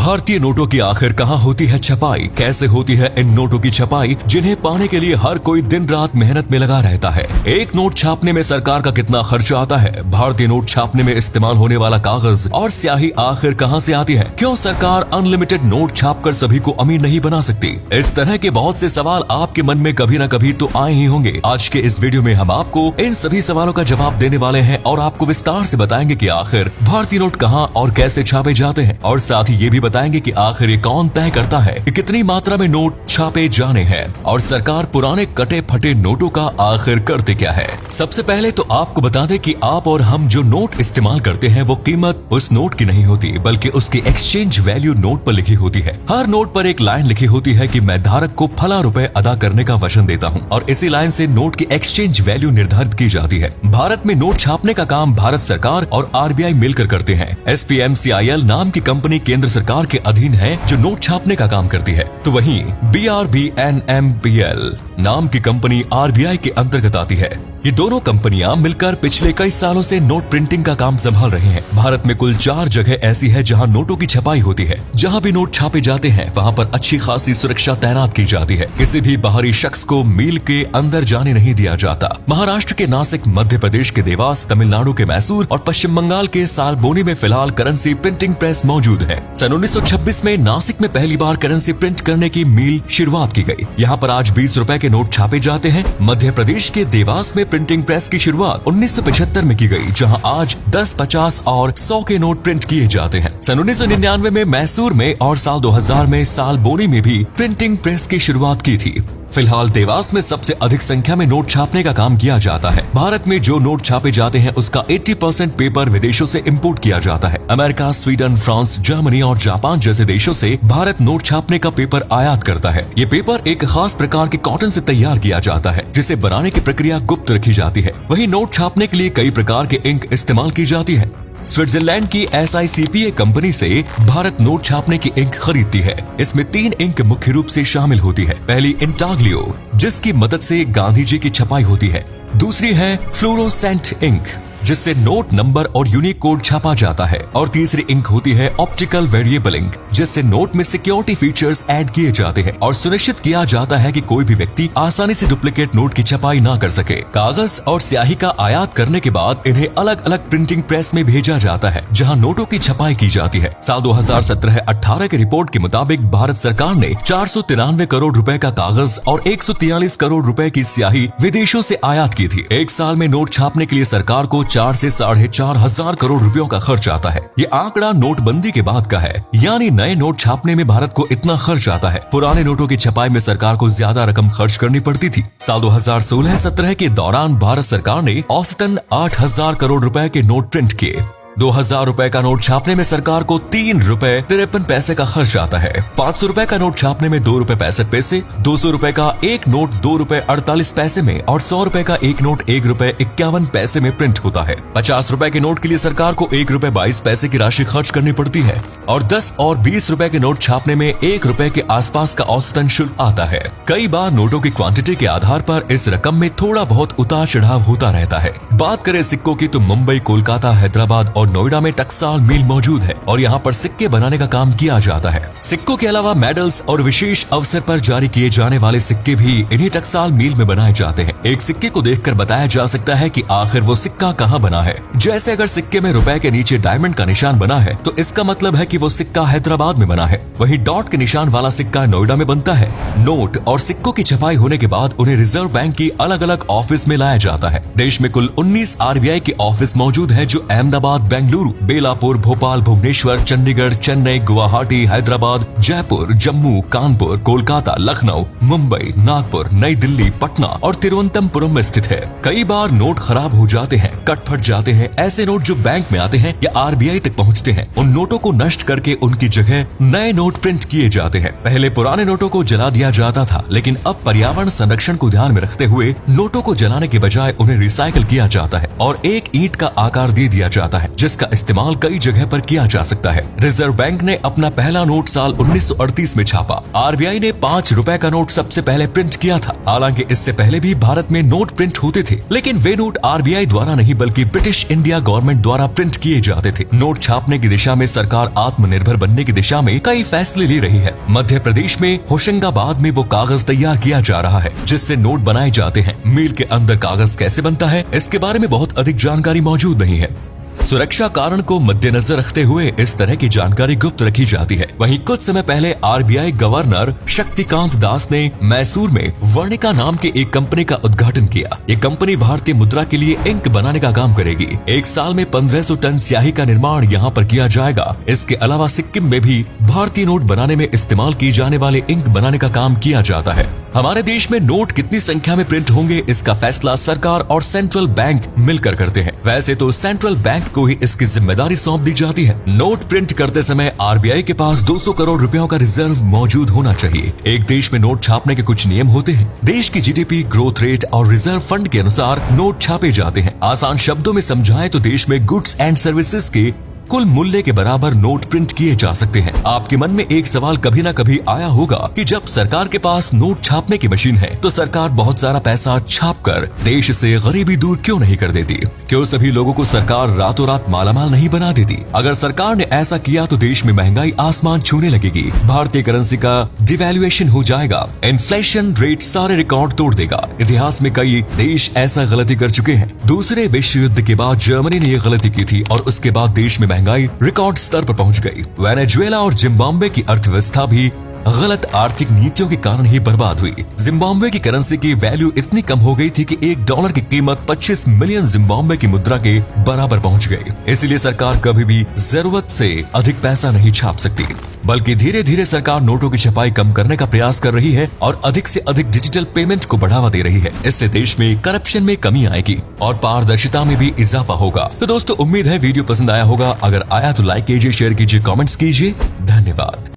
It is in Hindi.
भारतीय नोटों की आखिर कहां होती है छपाई, कैसे होती है इन नोटों की छपाई जिन्हें पाने के लिए हर कोई दिन रात मेहनत में लगा रहता है। एक नोट छापने में सरकार का कितना खर्च आता है, भारतीय नोट छापने में इस्तेमाल होने वाला कागज और स्याही आखिर कहां से आती है, क्यों सरकार अनलिमिटेड नोट छापकर सभी को अमीर नहीं बना सकती। इस तरह के बहुत से सवाल आपके मन में कभी न कभी तो आए ही होंगे। आज के इस वीडियो में हम आपको इन सभी सवालों का जवाब देने वाले हैं और आपको विस्तार से बताएंगे कि आखिर भारतीय नोट कहां और कैसे छापे जाते हैं, और साथ ही ये भी बताएंगे कि आखिर ये कौन तय करता है कि कितनी मात्रा में नोट छापे जाने हैं, और सरकार पुराने कटे फटे नोटों का आखिर करते क्या है। सबसे पहले तो आपको बता दें कि आप और हम जो नोट इस्तेमाल करते हैं वो कीमत उस नोट की नहीं होती, बल्कि उसकी एक्सचेंज वैल्यू नोट पर लिखी होती है। हर नोट पर एक लाइन लिखी होती है कि मैं धारक को फला रुपए अदा करने का वचन देता हूँ, और इसी लाइन से नोट की एक्सचेंज वैल्यू निर्धारित की जाती है। भारत में नोट छापने का काम भारत सरकार और RBI मिलकर करते हैं। SPMCIL नाम की कंपनी केंद्र सरकार के अधीन है जो नोट छापने का काम करती है, तो वहीं BRBNMPL नाम की कंपनी RBI के अंतर्गत आती है। ये दोनों कंपनियां मिलकर पिछले कई सालों से नोट प्रिंटिंग का काम संभाल रहे हैं। भारत में कुल 4 जगह ऐसी है जहां नोटों की छपाई होती है। जहां भी नोट छापे जाते हैं वहां पर अच्छी खासी सुरक्षा तैनात की जाती है। किसी भी बाहरी शख्स को मील के अंदर जाने नहीं दिया जाता। महाराष्ट्र के नासिक, मध्य प्रदेश के देवास, तमिलनाडु के मैसूर और पश्चिम बंगाल के सालबोनी में फिलहाल करेंसी प्रिंटिंग प्रेस मौजूद है। सन 1926 में नासिक में पहली बार करेंसी प्रिंट करने की मील शुरुआत की गई। यहाँ पर आज 20 रुपए के नोट छापे जाते हैं। मध्य प्रदेश के देवास में प्रिंटिंग प्रेस की शुरुआत 1975 में की गई, जहां आज 10, 50 और 100 के नोट प्रिंट किए जाते हैं। सन 1999 में मैसूर में और साल 2000 में सालबोनी में भी प्रिंटिंग प्रेस की शुरुआत की थी। फिलहाल देवास में सबसे अधिक संख्या में नोट छापने का काम किया जाता है। भारत में जो नोट छापे जाते हैं उसका 80% पेपर विदेशों से इंपोर्ट किया जाता है। अमेरिका, स्वीडन, फ्रांस, जर्मनी और जापान जैसे देशों से भारत नोट छापने का पेपर आयात करता है। ये पेपर एक खास प्रकार के कॉटन से तैयार किया जाता है, जिसे बनाने की प्रक्रिया गुप्त रखी जाती है। वहीं नोट छापने के लिए कई प्रकार के इंक इस्तेमाल की जाती है। स्विट्जरलैंड की SICPA कंपनी से भारत नोट छापने की इंक खरीदती है। इसमें 3 इंक मुख्य रूप से शामिल होती है। पहली इंटाग्लियो, जिसकी मदद से गांधी जी की छपाई होती है। दूसरी है फ्लोरोसेंट इंक, जिससे नोट नंबर और यूनिक कोड छापा जाता है। और तीसरी इंक होती है ऑप्टिकल वेरिएबल इंक, जिससे नोट में सिक्योरिटी फीचर्स ऐड किए जाते हैं और सुनिश्चित किया जाता है कि कोई भी व्यक्ति आसानी से डुप्लीकेट नोट की छपाई ना कर सके। कागज और स्याही का आयात करने के बाद इन्हें अलग अलग प्रिंटिंग प्रेस में भेजा जाता है, जहां नोटों की छपाई की जाती है। साल 2017-18 की रिपोर्ट के मुताबिक भारत सरकार ने 493 करोड़ रुपए का कागज और 143 करोड़ रुपए की स्याही विदेशों से आयात की थी। एक साल में नोट छापने के लिए सरकार को 4 से 4,500 हजार करोड़ रुपयों का खर्च आता है। ये आंकड़ा नोटबंदी के बाद का है, यानी नए नोट छापने में भारत को इतना खर्च आता है। पुराने नोटों की छपाई में सरकार को ज्यादा रकम खर्च करनी पड़ती थी। साल 2016-17 के दौरान भारत सरकार ने औसतन 8,000 करोड़ रुपए के नोट प्रिंट किए। 2,000 रुपए का नोट छापने में सरकार को 3 रुपए 53 पैसे का खर्च आता है। 500 रुपए का नोट छापने में 2 रुपए 65 पैसे, 200 रुपए का एक नोट 2 रुपए 48 पैसे में और 100 रुपए का एक नोट 1 रुपए 51 पैसे में प्रिंट होता है। 50 रुपए के नोट के लिए सरकार को 1 रुपए 22 पैसे की राशि खर्च करनी पड़ती है, और 10 और 20 रुपए के नोट छापने में 1 रुपए के आसपास का औसतन शुल्क आता है। कई बार नोटों की क्वांटिटी के आधार पर इस रकम में थोड़ा बहुत उतार चढ़ाव होता रहता है। बात करें सिक्कों की तो मुंबई, कोलकाता, हैदराबाद और नोएडा में टकसाल मिल मौजूद है और यहाँ पर सिक्के बनाने का काम किया जाता है। सिक्कों के अलावा मेडल्स और विशेष अवसर पर जारी किए जाने वाले सिक्के भी इन्हीं टकसाल मिल में बनाए जाते हैं। एक सिक्के को देखकर बताया जा सकता है कि आखिर वो सिक्का कहाँ बना है। जैसे अगर सिक्के में रुपए के नीचे डायमंड का निशान बना है तो इसका मतलब है कि वो सिक्का हैदराबाद में बना है। वहीं डॉट के निशान वाला सिक्का नोएडा में बनता है। नोट और सिक्कों की छपाई होने के बाद उन्हें रिजर्व बैंक की अलग अलग ऑफिस में लाया जाता है। देश में कुल 19 RBI के ऑफिस मौजूद है, जो अहमदाबाद, बेंगलुरु, बेलापुर, भोपाल, भुवनेश्वर, चंडीगढ़, चेन्नई, गुवाहाटी, हैदराबाद, जयपुर, जम्मू, कानपुर, कोलकाता, लखनऊ, मुंबई, नागपुर, नई दिल्ली, पटना और तिरुवनंतपुरम में स्थित है। कई बार नोट खराब हो जाते हैं, कट फट जाते हैं। ऐसे नोट जो बैंक में आते हैं या RBI तक पहुंचते हैं, उन नोटों को नष्ट करके उनकी जगह नए नोट प्रिंट किए जाते हैं। पहले पुराने नोटों को जला दिया जाता था, लेकिन अब पर्यावरण संरक्षण को ध्यान में रखते हुए नोटों को जलाने के बजाय उन्हें रिसाइकिल किया जाता है और एक ईंट का आकार दे दिया जाता है, जिसका इस्तेमाल कई जगह पर किया जा सकता है। रिजर्व बैंक ने अपना पहला नोट साल 1938 में छापा। आरबीआई ने 5 रुपए का नोट सबसे पहले प्रिंट किया था। हालांकि इससे पहले भी भारत में नोट प्रिंट होते थे, लेकिन वे नोट आरबीआई द्वारा नहीं बल्कि ब्रिटिश इंडिया गवर्नमेंट द्वारा प्रिंट किए जाते थे। नोट छापने की दिशा में सरकार आत्मनिर्भर बनने की दिशा में कई फैसले ले रही है। मध्य प्रदेश में होशंगाबाद में वो कागज तैयार किया जा रहा है जिससे नोट बनाए जाते हैं। मील के अंदर कागज कैसे बनता है, इसके बारे में बहुत अधिक जानकारी मौजूद नहीं है। सुरक्षा कारण को मद्देनजर रखते हुए इस तरह की जानकारी गुप्त रखी जाती है। वहीं कुछ समय पहले आरबीआई गवर्नर शक्तिकांत दास ने मैसूर में वर्णिका नाम के एक कंपनी का उद्घाटन किया। ये कंपनी भारतीय मुद्रा के लिए इंक बनाने का काम करेगी। एक साल में 1500 टन स्याही का निर्माण यहाँ पर किया जाएगा। इसके अलावा सिक्किम में भी भारतीय नोट बनाने में इस्तेमाल किए जाने वाले इंक बनाने का काम किया जाता है। हमारे देश में नोट कितनी संख्या में प्रिंट होंगे, इसका फैसला सरकार और सेंट्रल बैंक मिलकर करते हैं। वैसे तो सेंट्रल बैंक को ही इसकी जिम्मेदारी सौंप दी जाती है। नोट प्रिंट करते समय आरबीआई के पास 200 करोड़ रुपयों का रिजर्व मौजूद होना चाहिए। एक देश में नोट छापने के कुछ नियम होते हैं। देश की जीडीपी, ग्रोथ रेट और रिजर्व फंड के अनुसार नोट छापे जाते हैं। आसान शब्दों में समझाएं तो देश में गुड्स एंड सर्विसेज के कुल मूल्य के बराबर नोट प्रिंट किए जा सकते हैं। आपके मन में एक सवाल कभी ना कभी आया होगा कि जब सरकार के पास नोट छापने की मशीन है तो सरकार बहुत सारा पैसा छापकर देश से गरीबी दूर क्यों नहीं कर देती? क्यों सभी लोगों को सरकार रातों रात मालामाल नहीं बना देती? अगर सरकार ने ऐसा किया तो देश में महंगाई आसमान छूने लगेगी, भारतीय करेंसी का डिवैल्यूएशन हो जाएगा, इन्फ्लेशन रेट सारे रिकॉर्ड तोड़ देगा। इतिहास में कई देश ऐसा गलती कर चुके हैं। दूसरे विश्व युद्ध के बाद जर्मनी ने यह गलती की थी और उसके बाद देश में महंगाई रिकॉर्ड स्तर पर पहुंच गई। वेनेजुएला और जिम्बाब्वे की अर्थव्यवस्था भी गलत आर्थिक नीतियों के कारण ही बर्बाद हुई। जिम्बाब्वे की करेंसी की वैल्यू इतनी कम हो गई थी कि $1 की कीमत 25 मिलियन जिम्बाब्वे की मुद्रा के बराबर पहुंच गई। इसलिए सरकार कभी भी जरूरत से अधिक पैसा नहीं छाप सकती, बल्कि धीरे धीरे सरकार नोटों की छपाई कम करने का प्रयास कर रही है और अधिक से अधिक डिजिटल पेमेंट को बढ़ावा दे रही है। इससे देश में करप्शन में कमी आएगी और पारदर्शिता में भी इजाफा होगा। तो दोस्तों, उम्मीद है वीडियो पसंद आया होगा। अगर आया तो लाइक कीजिए, शेयर कीजिए, कमेंट्स कीजिए। धन्यवाद।